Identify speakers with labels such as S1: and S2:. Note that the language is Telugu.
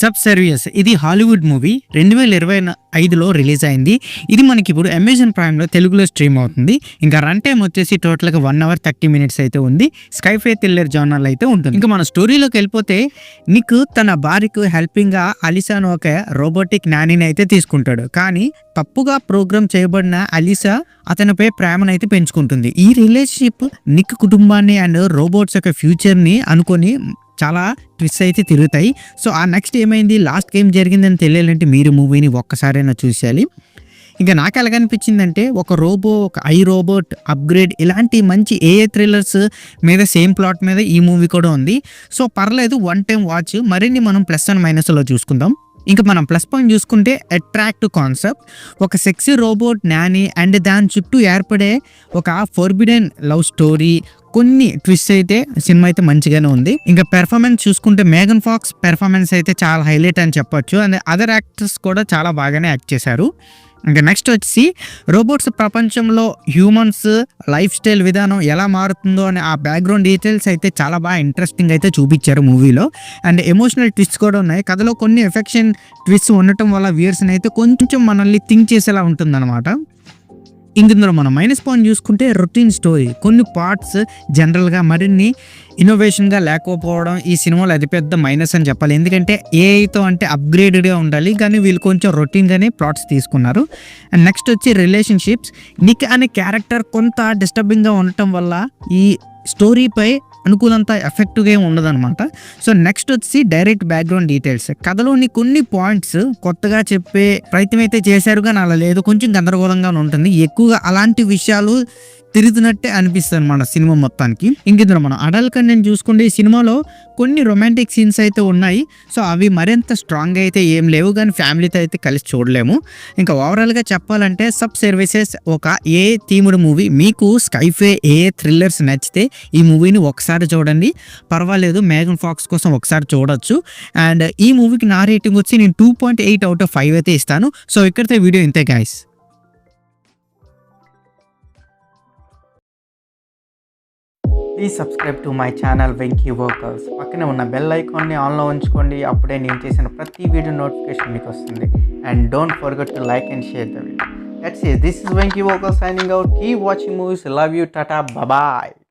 S1: సబ్ సర్వియస్ ఇది హాలీవుడ్ మూవీ 2025లో రిలీజ్ అయింది. ఇది మనకి ఇప్పుడు అమెజాన్ ప్రైమ్లో తెలుగులో స్ట్రీమ్ అవుతుంది. ఇంకా రన్ టైం వచ్చేసి టోటల్గా 1 hour 30 minutes అయితే ఉంది. స్కైఫై థ్రిల్లర్ జోనర్లో అయితే ఉంటుంది. ఇంకా మన స్టోరీలోకి వెళ్ళిపోతే నిక్ తన భార్యకు హెల్పింగ్గా అలిసాను ఒక రోబోటిక్ నానీని అయితే తీసుకుంటాడు. కానీ తప్పుగా ప్రోగ్రామ్ చేయబడిన అలిసా అతనిపై ప్రేమనైతే పెంచుకుంటుంది. ఈ రిలేషన్షిప్ నిక్ కుటుంబాన్ని అండ్ రోబోట్స్ యొక్క ఫ్యూచర్ని అనుకొని చాలా ట్విస్ట్ అయితే తిరుగుతాయి. సో ఆ నెక్స్ట్ ఏమైంది, లాస్ట్ ఏం జరిగిందని తెలియాలంటే మీరు మూవీని ఒక్కసారైనా చూసేయాలి. ఇంకా నాకు ఎలాగనిపించిందంటే ఒక ఐ రోబోట్ అప్గ్రేడ్ ఇలాంటి మంచి ఏఏ థ్రిల్లర్స్ మీద సేమ్ ప్లాట్ మీద ఈ మూవీ కూడా ఉంది. సో పర్లేదు, వన్ టైం వాచ్. మరిన్ని మనం ప్లస్ అండ్ మైనస్లో చూసుకుందాం. ఇంకా మనం ప్లస్ పాయింట్ చూసుకుంటే అట్రాక్టివ్ కాన్సెప్ట్, ఒక సెక్సీ రోబోట్ నానీ అండ్ దాని చుట్టూ ఏర్పడే ఒక ఫోర్బిడెన్ లవ్ స్టోరీ, కొన్ని ట్విస్ట్ అయితే సినిమా అయితే మంచిగానే ఉంది. ఇంకా పెర్ఫార్మెన్స్ చూసుకుంటే మేఘన్ ఫాక్స్ పెర్ఫార్మెన్స్ అయితే చాలా హైలైట్ అని చెప్పొచ్చు. అండ్ అదర్ యాక్టర్స్ కూడా చాలా బాగానే యాక్ట్ చేశారు. ఇంకా నెక్స్ట్ వచ్చి రోబోట్స్ ప్రపంచంలో హ్యూమన్స్ లైఫ్ స్టైల్ విధానం ఎలా మారుతుందో అనే ఆ బ్యాక్గ్రౌండ్ డీటెయిల్స్ అయితే చాలా బాగా ఇంట్రెస్టింగ్ అయితే చూపించారు మూవీలో. అండ్ ఎమోషనల్ ట్విస్ట్ కూడా ఉన్నాయి. కథలో కొన్ని ఎఫెక్షన్ ట్విస్ట్ ఉండటం వల్ల వ్యూయర్స్ని అయితే కొంచెం మనల్ని థింక్ చేసేలా ఉంటుందన్నమాట. ఇందులో మనం మైనస్ పాయింట్ చూసుకుంటే రొటీన్ స్టోరీ, కొన్ని పార్ట్స్ జనరల్గా మరిన్ని ఇన్నోవేషన్గా లేకపోవడం ఈ సినిమాలో అతిపెద్ద మైనస్ అని చెప్పాలి. ఎందుకంటే ఏఐతో అంటే అప్గ్రేడెడ్గా ఉండాలి, కానీ వీళ్ళు కొంచెం రొటీన్గానే ప్లాట్స్ తీసుకున్నారు. అండ్ నెక్స్ట్ వచ్చి రిలేషన్షిప్స్, నిక్ అనే క్యారెక్టర్ కొంత డిస్టర్బింగ్గా ఉండటం వల్ల ఈ స్టోరీపై అనుకూలంత ఎఫెక్టివ్గా ఉండదన్నమాట. సో నెక్స్ట్ వచ్చి డైరెక్ట్ బ్యాక్గ్రౌండ్ డీటెయిల్స్, కథలోని కొన్ని పాయింట్స్ కొత్తగా చెప్పే ప్రయత్నం అయితే చేశారు, కానీ అలా లేదు, కొంచెం గందరగోళంగా ఉంటుంది. ఎక్కువగా అలాంటి విషయాలు తిరుగుతున్నట్టే అనిపిస్తుంది అన్నమాట సినిమా మొత్తానికి. ఇందులో మనం అడల్ట్ కంటెంట్ చూసుకుంటే ఈ సినిమాలో కొన్ని రొమాంటిక్ సీన్స్ అయితే ఉన్నాయి. సో అవి మరింత స్ట్రాంగ్ అయితే ఏం లేవు, కానీ ఫ్యామిలీతో అయితే కలిసి చూడలేము. ఇంకా ఓవరాల్గా చెప్పాలంటే సబ్ సర్వీసెస్ ఒక ఏ థీమ్డ్ మూవీ. మీకు స్కైఫై ఏ థ్రిల్లర్స్ నచ్చితే ఈ మూవీని ఒకసారి చూడండి, పర్వాలేదు. మేఘన్ ఫాక్స్ కోసం ఒకసారి చూడొచ్చు. అండ్ ఈ మూవీకి నా రేటింగ్ వచ్చి నేను 2.8 out of 5 అయితే ఇస్తాను. సో ఇక్కడితో వీడియో ఇంతే guys. Please subscribe to my channel Venky workers. పక్కనే ఉన్న బెల్ ఐకాన్ని ఆన్లో ఉంచుకోండి, అప్పుడే నేను చేసిన ప్రతి వీడియో నోటిఫికేషన్ మీకు వస్తుంది. And don't forget to like and share the video. That's it. This is Venky Walker signing out. Keep watching movies. Love you. Tata. Bye bye.